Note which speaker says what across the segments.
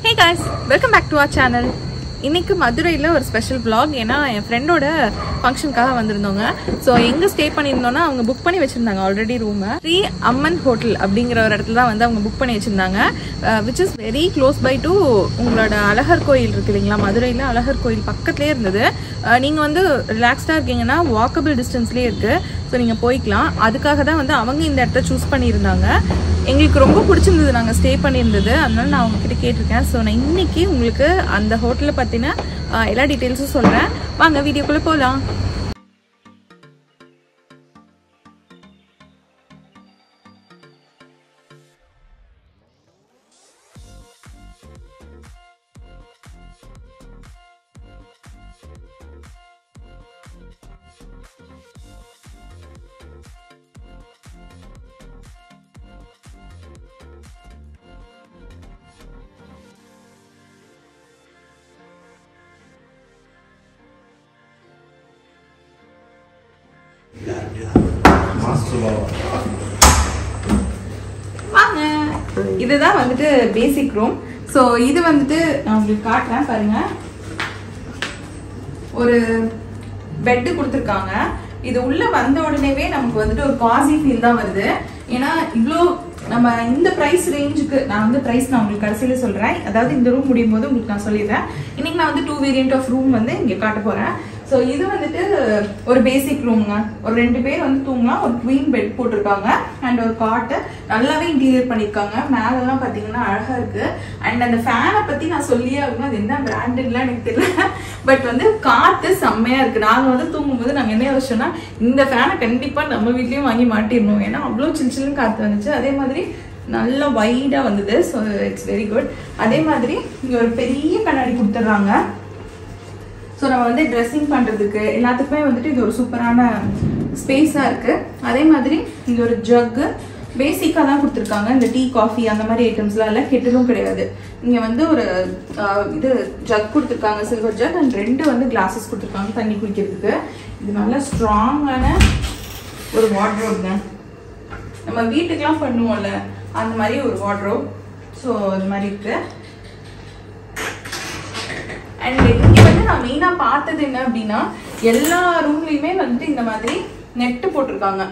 Speaker 1: Hey guys, welcome back to our channel. இன்னைக்கு மதுரையில் ஒரு ஸ்பெஷல் vlog. ஏன்னா என் ஃப்ரெண்டோட ஃபங்க்ஷனுக்காக வந்திருந்தோங்க. ஸோ எங்கே ஸ்டே பண்ணியிருந்தோன்னா அவங்க புக் பண்ணி வச்சுருந்தாங்க ஆல்ரெடி ரூமை. ஸ்ரீ அம்மன் ஹோட்டல் அப்படிங்கிற ஒரு இடத்துல தான் வந்து அவங்க புக் பண்ணி வச்சுருந்தாங்க. Which is very close by to உங்களோட அழகர் கோயில் இருக்குது இல்லைங்களா, மதுரையில் அழகர் கோயில் பக்கத்துலேயே இருந்தது. நீங்கள் வந்து ரிலாக்ஸ்டாக இருக்கீங்கன்னா வாக்கபிள் டிஸ்டன்ஸ்லேயே இருக்குது. ஸோ நீங்கள் போய்க்கலாம். அதுக்காக தான் வந்து அவங்க இந்த இடத்த சூஸ் பண்ணியிருந்தாங்க. எங்களுக்கு ரொம்ப பிடிச்சிருந்தது நாங்கள் ஸ்டே பண்ணியிருந்தது. அதனால நான் அவங்ககிட்ட கேட்டிருக்கேன். ஸோ நான் இன்னைக்கு உங்களுக்கு அந்த ஹோட்டலை பற்றின எல்லா டீட்டெயில்ஸும் சொல்கிறேன். வாங்க வீடியோக்குள்ளே போகலாம். வாங்க, இதுதான் வந்துட்டு பேசிக் ரூம். ஸோ இது வந்துட்டு நான் உங்களுக்கு காட்டுறேன் பாருங்க. ஒரு பெட்டு கொடுத்துருக்காங்க. இது உள்ள வந்த உடனேவே நமக்கு வந்துட்டு ஒரு காசி ஃபீல் தான் வருது. ஏன்னா இவ்வளோ நம்ம இந்த ப்ரைஸ் ரேஞ்சுக்கு நான் வந்து ப்ரைஸ் நான் உங்களுக்கு கடைசியில் சொல்கிறேன். அதாவது இந்த ரூம் முடியும் போது உங்களுக்கு நான் சொல்லிடுறேன். இன்னைக்கு நான் வந்து 2 வேரியன்ட் ஆஃப் ரூம் வந்து இங்கே காட்ட போகிறேன். ஸோ இது வந்துட்டு ஒரு பேசிக் ரூம்ங்க. ஒரு 2 பேர் வந்து தூங்கலாம். ஒரு குவீன் பெட் போட்டிருக்காங்க அண்ட் ஒரு காட்டு நல்லாவே இன்டீரியர் பண்ணியிருக்காங்க. மேலெல்லாம் பார்த்தீங்கன்னா அழகாக இருக்குது. அண்ட் அந்த ஃபேனை பற்றி நான் சொல்லியே ஆகணும். அது என்ன பிராண்டுலாம் எனக்கு தெரியல. பட் வந்து காற்று செம்மையாக இருக்குது. நாங்கள் வந்து தூங்கும்போது நாங்கள் என்ன யோசிச்சோம்னா இந்த ஃபேனை கண்டிப்பாக நம்ம வீட்லேயும் வாங்கி மாட்டிடணும். ஏன்னா அவ்வளோ சின்ன சின்ன காற்று வந்துச்சு. அதே மாதிரி நல்லா வைடாக வந்தது. So it's very good. அதே மாதிரி இங்கே ஒரு பெரிய கண்ணாடி கொடுத்துட்றாங்க. ஸோ நம்ம வந்து ட்ரெஸ்ஸிங் பண்ணுறதுக்கு எல்லாத்துக்குமே வந்துட்டு இது ஒரு சூப்பரான ஸ்பேஸாக இருக்குது. அதே மாதிரி இங்கே ஒரு ஜக்கு பேசிக்காக தான் கொடுத்துருக்காங்க. இந்த டீ காஃபி அந்த மாதிரி ஐட்டம்ஸ்லாம் இல்லை, கெட்டலும் கிடையாது. இங்கே வந்து ஒரு இது ஜக் கொடுத்துருக்காங்க, சில்வர் ஜக். அண்ட் 2 வந்து கிளாஸஸ் கொடுத்துருக்காங்க தண்ணி குடிக்கிறதுக்கு. இது நல்லா ஸ்ட்ராங்கான ஒரு வார்ட்ரோப்ங்க. நம்ம வீட்டுக்கெலாம் பண்ணுவோம்ல அந்த மாதிரி ஒரு வார்ட்ரோப். ஸோ அது மாதிரி இருக்குது. அண்ட் இங்கே வந்து நான் மெயினாக பார்த்தது என்ன அப்படின்னா எல்லா ரூம்லேயுமே வந்துட்டு இந்த மாதிரி நெட்டு போட்டிருக்காங்க.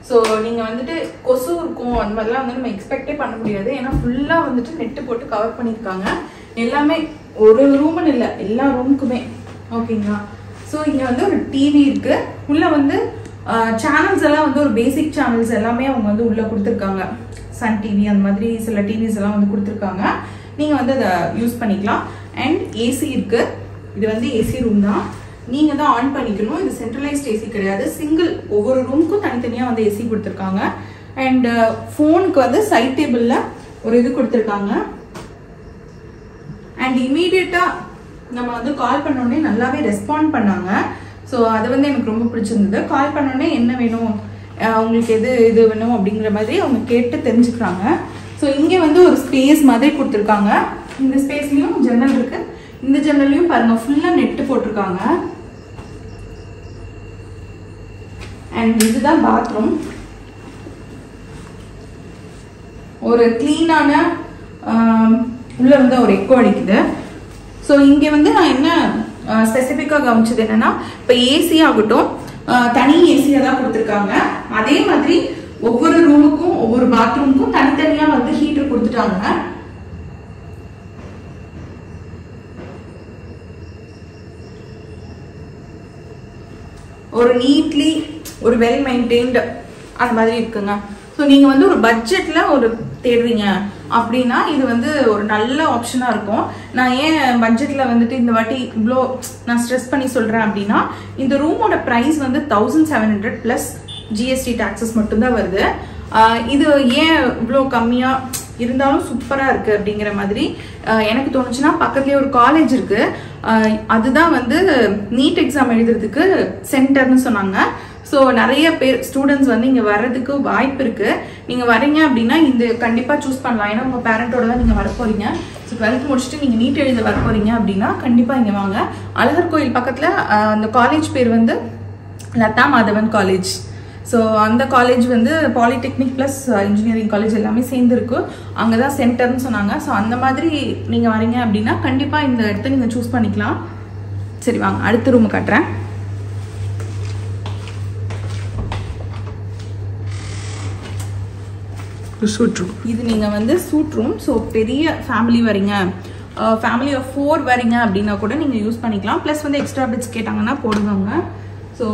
Speaker 1: ஸோ நீங்கள் வந்துட்டு கொசு இருக்கும் அந்த மாதிரிலாம் வந்து நம்ம எக்ஸ்பெக்டே பண்ண முடியாது. ஏன்னா ஃபுல்லாக வந்துட்டு நெட்டு போட்டு கவர் பண்ணியிருக்காங்க. எல்லாமே ஒரு ரூம்னு இல்லை, எல்லா ரூமுக்குமே. ஓகேங்களா? ஸோ இங்கே வந்து ஒரு டிவி இருக்குது. உள்ளே வந்து சேனல்ஸ் எல்லாம் வந்து ஒரு பேசிக் சேனல்ஸ் எல்லாமே அவங்க வந்து உள்ளே கொடுத்துருக்காங்க. சன் டிவி அந்த மாதிரி சில டிவிஸ் எல்லாம் வந்து கொடுத்துருக்காங்க. நீங்கள் வந்து அதை யூஸ் பண்ணிக்கலாம். அண்ட் ஏசி இருக்கு. இது வந்து ஏசி ரூம் தான், நீங்க தான் ஆன் பண்ணிக்கணும். இது சென்ட்ரலைஸ்ட் ஏசி கிடையாது, சிங்கிள். ஒவ்வொரு ரூமுக்கும் தனித்தனியாக வந்து ஏசி கொடுத்துருக்காங்க. அண்ட் ஃபோனுக்கு வந்து சைட் டேபிளில் ஒரு இது கொடுத்துருக்காங்க. அண்ட் இமீடியட்டாக நம்ம வந்து கால் பண்ணோடனே நல்லாவே ரெஸ்பாண்ட் பண்ணாங்க. ஸோ அது வந்து எனக்கு ரொம்ப பிடிச்சிருந்தது. கால் பண்ணோடனே என்ன வேணும், உங்களுக்கு இது வேணும் அப்படிங்கிற மாதிரி அவங்க கேட்டு தெரிஞ்சுக்கிறாங்க. ஸோ இங்கே வந்து ஒரு ஸ்பேஸ் மாதிரி கொடுத்துருக்காங்க. இந்த ஸ்பேஸ்லயும் ஜன்னல் இருக்கு. இந்த ஜன்னல்லையும் பாருங்க ஃபுல்லா நெட் போட்டிருக்காங்க. அண்ட் இதுதான் பாத்ரூம். ஒரு கிளீனான உள்ள வந்து ஒரு எக்கோ அடிக்குது. ஸோ இங்க வந்து நான் என்ன ஸ்பெசிஃபிக்காக கவனிச்சது என்னன்னா, இப்போ ஏசி ஆகட்டும் தனி ஏசியா தான் கொடுத்துருக்காங்க. அதே மாதிரி ஒவ்வொரு ரூமுக்கும் ஒவ்வொரு பாத்ரூமுக்கும் தனித்தனியா வந்து ஹீட்டர் கொடுத்துட்டாங்க. ஒரு நீட்லி ஒரு வெல் மெயின்டைன்டு அந்த மாதிரி இருக்குங்க. ஸோ நீங்கள் வந்து ஒரு பட்ஜெட்டில் ஒரு தேடுறீங்க அப்படின்னா இது வந்து ஒரு நல்ல ஆப்ஷனாக இருக்கும். நான் ஏன் பட்ஜெட்டில் வந்துட்டு இந்த வாட்டி இவ்வளோ நான் ஸ்ட்ரெஸ் பண்ணி சொல்கிறேன் அப்படின்னா, இந்த ரூமோட ப்ரைஸ் வந்து 1700 ப்ளஸ் ஜிஎஸ்டி டாக்ஸஸ் மட்டும்தான் வருது. இது ஏன் இவ்வளோ கம்மியாக இருந்தாலும் சூப்பராக இருக்குது அப்படிங்கிற மாதிரி எனக்கு தோணுச்சுன்னா, பக்கத்துலேயே ஒரு காலேஜ் இருக்குது. அதுதான் வந்து நீட் எக்ஸாம் எழுதுறதுக்கு சென்டர்னு சொன்னாங்க. ஸோ நிறைய பேர் ஸ்டூடெண்ட்ஸ் வந்து இங்கே வர்றதுக்கு வாய்ப்பு இருக்குது. நீங்கள் வரீங்க அப்படின்னா இது கண்டிப்பாக சூஸ் பண்ணலாம். ஏன்னா உங்கள் பேரண்ட்டோட தான் நீங்கள் வர போகிறீங்க. ஸோ 12th முடிச்சுட்டு நீங்கள் நீட் எழுத வர போகிறீங்க அப்படின்னா கண்டிப்பாக இங்கே வாங்க. அழகர் கோயில் பக்கத்தில் அந்த காலேஜ் பேர் வந்து லதா மாதவன் காலேஜ். ஸோ அந்த காலேஜ் வந்து பாலிடெக்னிக் ப்ளஸ் இன்ஜினியரிங் காலேஜ் எல்லாமே சேர்ந்துருக்கு. அங்கே தான் சென்டர்னு சொன்னாங்க. ஸோ அந்த மாதிரி நீங்கள் வரீங்க அப்படின்னா கண்டிப்பாக இந்த இடத்த நீங்கள் சூஸ் பண்ணிக்கலாம். சரி வாங்க அடுத்த ரூம் காட்டுறேன். இது நீங்கள் வந்து சூட் ரூம். ஸோ பெரிய ஃபேமிலி வரீங்க, ஃபேமிலி ஆஃப் 4 வரீங்க அப்படின்னா கூட நீங்கள் யூஸ் பண்ணிக்கலாம். ப்ளஸ் வந்து எக்ஸ்ட்ரா பெட்ஸ் கேட்டாங்கன்னா போடுவாங்க. ஸோ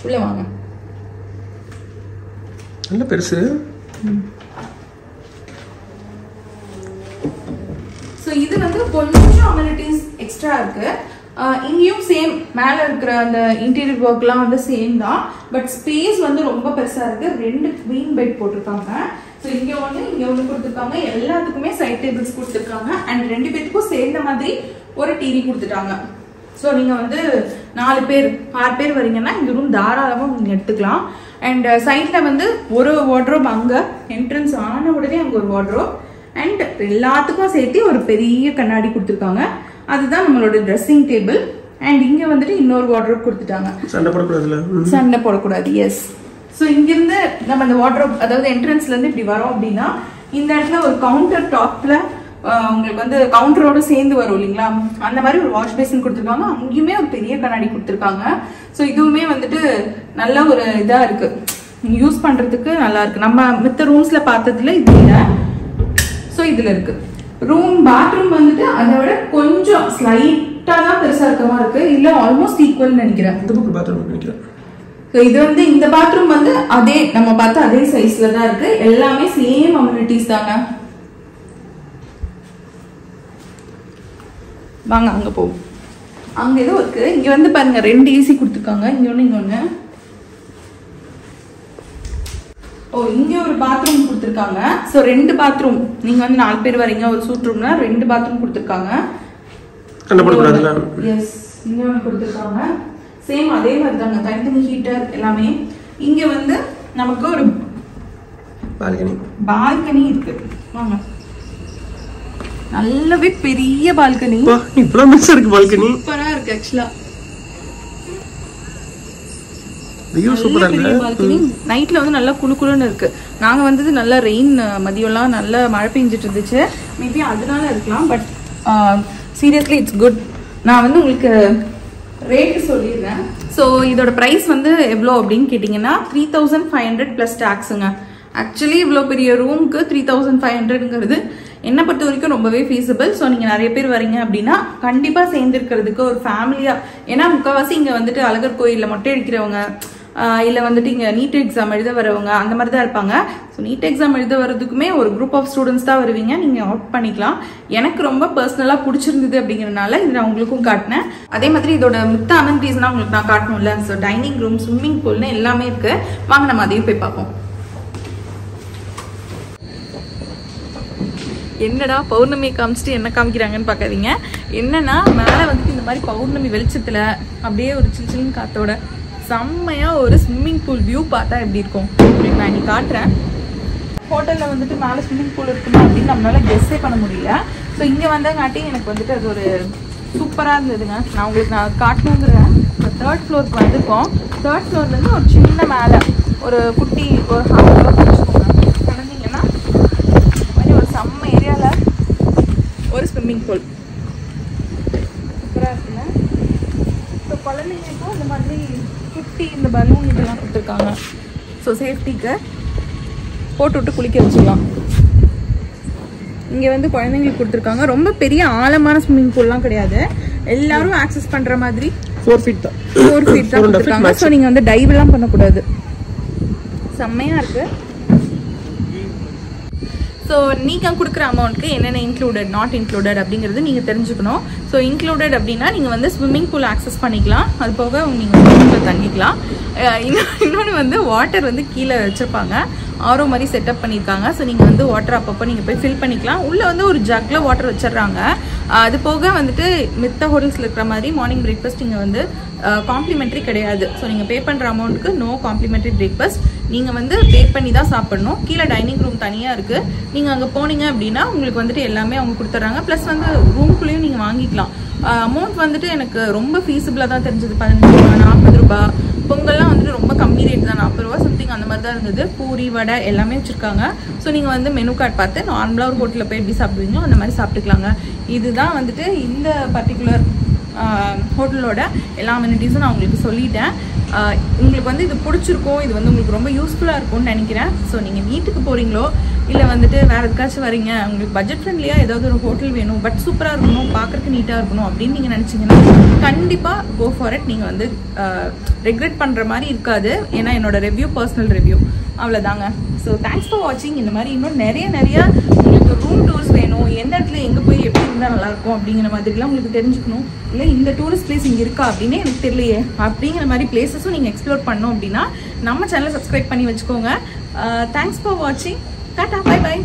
Speaker 1: உள்ளே வாங்க.
Speaker 2: நல்ல பெருசு.
Speaker 1: ஸோ இது வந்து கொஞ்சம் அமெனிட்டிஸ் எக்ஸ்ட்ரா இருக்கு. இங்கேயும் சேம் மேலே இருக்கிற அந்த இன்டீரியர் ஒர்க்லாம் வந்து சேம் தான். பட் ஸ்பேஸ் வந்து ரொம்ப பெருசாக இருக்கு. 2 குவீன் பெட் போட்டிருக்காங்க. ஸோ இங்கே ஒன்று கொடுத்துருக்காங்க. எல்லாத்துக்குமே சைட் டேபிள்ஸ் கொடுத்துருக்காங்க. அண்ட் 2 பேருக்கும் சேர்ந்த மாதிரி ஒரு டிவி கொடுத்துட்டாங்க. ஸோ நீங்கள் வந்து 4 பேர் 6 பேர் வரீங்கன்னா இந்த ரூம் தாராளமாக நீங்கள் எடுத்துக்கலாம். அண்ட் சைடில் வந்து ஒரு வார்ட்ரோப், அங்கே என்ட்ரன்ஸ் ஆன உடனே அங்கே ஒரு வார்ட்ரோப், அண்ட் எல்லாத்துக்கும் சேர்த்து ஒரு பெரிய கண்ணாடி கொடுத்துருக்காங்க. அதுதான் நம்மளோட ட்ரெஸ்ஸிங் டேபிள். அண்ட் இங்கே வந்துட்டு இன்னொரு வார்ட்ரோப் கொடுத்துட்டாங்க. சண்டை போடக்கூடாது. எஸ். ஸோ இங்கிருந்து நம்ம அந்த வார்ட்ரோப், அதாவது என்ட்ரன்ஸ்லேருந்து இப்படி வரோம் அப்படின்னா இந்த இடத்துல ஒரு கவுண்டர் டாப்பில் உங்களுக்கு வந்து கவுண்டரோட சேர்ந்து வரும் இல்லைங்களா, அந்த மாதிரி ஒரு வாஷ் பேசின் கொடுத்துருக்காங்க. அங்கேயுமே ஒரு பெரிய கண்ணாடி கொடுத்துருக்காங்க. ஸோ இதுவுமே வந்துட்டு நல்ல ஒரு இதாக இருக்கு, யூஸ் பண்ணுறதுக்கு நல்லா இருக்கு. நம்ம மித்த ரூம்ஸில் பார்த்ததுல இது இல்லை. ஸோ இதில் இருக்கு ரூம். பாத்ரூம் வந்துட்டு அதை விட கொஞ்சம் ஸ்லைட்டாக தான் பெருசாக இருக்க மாதிரி இருக்கு. இல்லை ஆல்மோஸ்ட் ஈக்குவல்னு நினைக்கிறேன். ஸோ இது வந்து இந்த பாத்ரூம் வந்து அதே நம்ம பார்த்த அதே சைஸ்ல தான் இருக்கு. எல்லாமே சேம் அம்யூனிட்டிஸ் தாங்க. வாங்க அங்க போவோம். அங்க ஏதோ இருக்கு. இங்க வந்து பாருங்க 2 ஏசி கொடுத்துருக்காங்க. இங்க ஒண்ணு. ஓ, இங்க ஒரு பாத்ரூம் கொடுத்துருக்காங்க. So 2 bathroom. நீங்க வந்து 4 பேர் வரீங்க ஒரு சூட் ரூம்னா 2 பாத்ரூம் கொடுத்துருக்காங்க. எஸ், இங்க ஒன்று கொடுத்துருக்காங்க. சேம் அதே மாதிரி தாங்க, தனித்தனி ஹீட்டர் எல்லாமே. இங்க வந்து நமக்கு ஒரு பால்கனி இருக்கு. வாங்க, நல்லாவே பெரிய பால்கனி. சூப்பரா இருக்கு. ஆக்சுவலா நைட்ல வந்து நல்லா குளுக்குளுன்னு இருக்கு. நாங்க வந்தது நல்லா ரெயின், மதியம்லாம் நல்லா மழை பெஞ்சிட்டு இருந்துச்சு. மேபி அதனால இருக்கலாம். But seriously it's good. நான் வந்து உங்களுக்கு ரேட்டு சொல்லிடுறேன். ஸோ இதோட ப்ரைஸ் வந்து எவ்வளோ அப்படின்னு கேட்டிங்கன்னா 3500 ப்ளஸ் டேக்ஸுங்க. ஆக்சுவலி இவ்வளோ பெரிய ரூமுக்கு 3500ங்கிறது என்னை பொறுத்த வரைக்கும் ரொம்பவே ஃபீஸிபிள். ஸோ நீங்கள் நிறைய பேர் வரீங்க அப்படின்னா கண்டிப்பாக சேர்ந்துருக்கிறதுக்கு ஒரு ஃபேமிலியாக, ஏன்னா முக்கால்வாசி இங்கே வந்துட்டு அழகர் கோயிலில் மொட்டை அடிக்கிறவங்க, இல்லை வந்துட்டு இங்கே நீட் எக்ஸாம் எழுத வரவங்க அந்த மாதிரி தான் இருப்பாங்க. ஸோ நீட் எக்ஸாம் எழுத வரதுக்குமே ஒரு குரூப் ஆஃப் ஸ்டூடெண்ட்ஸ் தான் வருவீங்க. நீங்கள் ஆப்ட் பண்ணிக்கலாம். எனக்கு ரொம்ப பர்சனலாக பிடிச்சிருந்தது அப்படிங்கிறதுனால இது நான் உங்களுக்கும் காட்டினேன். அதே மாதிரி இதோட மித்த அமெனிட்டிஸ்லாம் உங்களுக்கு நான் காட்டணும்ல. ஸோ டைனிங் ரூம், ஸ்விம்மிங் பூல்னு எல்லாமே இருக்கு. வாங்க நம்ம அதையும் போய் பார்ப்போம். என்னடா பௌர்ணமி காமிச்சிட்டு என்ன காமிக்கிறாங்கன்னு பார்க்காதீங்க. என்னன்னா மேலே வந்துட்டு இந்த மாதிரி பௌர்ணமி வெளிச்சத்தில் அப்படியே ஒரு சில்லின்னு காத்தோட செம்மையா ஒரு ஸ்விம்மிங் பூல் வியூ பார்த்தா எப்படி இருக்கும் உங்களுக்கு நான் இன்னைக்கு காட்டுறேன். ஹோட்டலில் வந்துட்டு மேலே ஸ்விம்மிங் பூல் இருக்குமா அப்படின்னு நம்மளால கெஸ்ஸே பண்ண முடியல. ஸோ இங்கே வந்தங்காட்டி எனக்கு வந்துட்டு அது ஒரு சூப்பராக இருந்ததுங்க. நான் உங்களுக்கு நான் காட்டணுங்கிறேன். இப்போ 3rd ஃப்ளோருக்கு வந்திருக்கோம். 3rd ஃப்ளோர்லேருந்து ஒரு சின்ன மேலே ஒரு குட்டி ஒரு ஹாஃப் ஃப்ளோர் வச்சுக்கோங்க. நடந்தீங்கன்னா இந்த மாதிரி ஒரு செம்ம ஏரியாவில் ஒரு ஸ்விம்மிங் பூல் சூப்பராக இருக்குல்ல. ஸோ குழந்தைங்களுக்கும் இந்த மாதிரி குட்டி இந்த பலூன் இதெல்லாம் கொடுத்துருக்காங்க. ஸோ சேஃப்டிக்கு போட்டு விட்டு குளிக்க வச்சுக்கலாம். இங்கே வந்து குழந்தைங்களுக்கு கொடுத்துருக்காங்க. ரொம்ப பெரிய ஆழமான ஸ்விம்மிங் பூல்லாம் கிடையாது. எல்லாரும் ஆக்சஸ் பண்ணுற மாதிரி
Speaker 2: 4 feet தான்
Speaker 1: கொடுத்துருக்காங்க. ஸோ நீங்கள் வந்து டைவ் எல்லாம் பண்ணக்கூடாது. செம்மையாக இருக்குது. ஸோ நீங்கள் கொடுக்குற அமௌண்ட்க்கு என்னென்ன இன்க்ளூடட் நாட் இன்க்ளூடட் அப்படிங்கிறது நீங்கள் தெரிஞ்சுக்கணும். ஸோ இன்க்ளூடட் அப்படின்னா நீங்கள் வந்து ஸ்விம்மிங் பூல் ஆக்சஸ் பண்ணிக்கலாம். அது போக நீங்கள் ஸ்விம்மிங் தங்கிக்கலாம். இன்னொன்று வந்து வாட்டர் வந்து கீழே வச்சுருப்பாங்க. ஆரோ மாதிரி செட்டப் பண்ணியிருக்காங்க. ஸோ நீங்கள் வந்து வாட்டர் அப்பப்போ நீங்கள் போய் ஃபில் பண்ணிக்கலாம். உள்ளே வந்து ஒரு ஜக்கில் வாட்டர் வச்சிடுறாங்க. அது போக வந்துட்டு மித்த ஹோட்டல்ஸில் இருக்கிற மாதிரி மார்னிங் பிரேக்ஃபாஸ்ட் இங்கே வந்து காம்ப்ளிமெண்ட்ரி கிடையாது. ஸோ நீங்கள் பே பண்ணுற அமௌண்ட்டுக்கு நோ காம்ப்ளிமெண்ட்ரி பிரேக்ஃபாஸ்ட். நீங்கள் வந்து பே பண்ணி தான் சாப்பிடணும். கீழே டைனிங் ரூம் தனியாக இருக்குது. நீங்கள் அங்கே போனீங்க அப்படின்னா உங்களுக்கு வந்துட்டு எல்லாமே அவங்க கொடுத்துட்றாங்க. ப்ளஸ் வந்து ரூம்குள்ளேயும் நீங்கள் வாங்கிக்கலாம். அமௌண்ட் வந்துட்டு எனக்கு ரொம்ப ஃபீஸிபிளாக தான் தெரிஞ்சது. 15 ரூபா, 40 ரூபா, பொங்கல்லாம் வந்துட்டு ரொம்ப கம்மி ரேட் தான், 40 ரூபா சம்திங் அந்த மாதிரி தான் இருந்தது. பூரி வடை எல்லாமே வச்சுருக்காங்க. ஸோ நீங்கள் வந்து மெனு கார்டு பார்த்து நார்மலாக ஒரு ஹோட்டலில் போய் எப்படி சாப்பிடுவீங்களோ அந்த மாதிரி சாப்பிட்டுக்கலாங்க. இதுதான் வந்துட்டு இந்த பர்டிகுலர் ஹோட்டலோட எல்லா அமெனிட்டிஸும் நான் உங்களுக்கு சொல்லிட்டேன். உங்களுக்கு வந்து இது பிடிச்சிருக்கும், இது வந்து உங்களுக்கு ரொம்ப யூஸ்ஃபுல்லாக இருக்கும்னு நினைக்கிறேன். ஸோ நீங்கள் வீட்டுக்கு போகிறீங்களோ இல்லை வந்துட்டு வேறு எதுக்காச்சும் வரீங்க, உங்களுக்கு பட்ஜெட் ஃப்ரெண்ட்லியாக ஏதாவது ஒரு ஹோட்டல் வேணும், பட் சூப்பராக இருக்கணும், பார்க்குறதுக்கு நீட்டாக இருக்கணும் அப்படின்னு நீங்கள் நினச்சிங்கன்னா கண்டிப்பாக கோ ஃபார் இட். நீங்கள் வந்து ரெக்ரெட் பண்ணுற மாதிரி இருக்காது. ஏன்னா என்னோட ரிவ்யூ பர்சனல் ரிவ்யூ அவ்வளோதாங்க. ஸோ தேங்க்ஸ் ஃபார் வாட்சிங். இந்த மாதிரி இன்னும் நிறைய உங்களுக்கு ரூம் டூர்ஸ் வேணும், எந்த இடத்துல எங்கே போய் எப்படி இருந்தால் நல்லாயிருக்கும் அப்படிங்கிற மாதிரிலாம் உங்களுக்கு தெரிஞ்சுக்கணும், இல்லை இந்த டூரிஸ்ட் பிளேஸ் இங்கே இருக்கா அப்படின்னு எனக்கு தெரியலையே அப்படிங்கிற மாதிரி பிளேஸஸும் நீங்கள் எக்ஸ்ப்ளோர் பண்ணோம் அப்படின்னா நம்ம சேனலை சப்ஸ்கிரைப் பண்ணி வச்சுக்கோங்க. தேங்க்ஸ் ஃபார் வாட்சிங். Tata, bye by.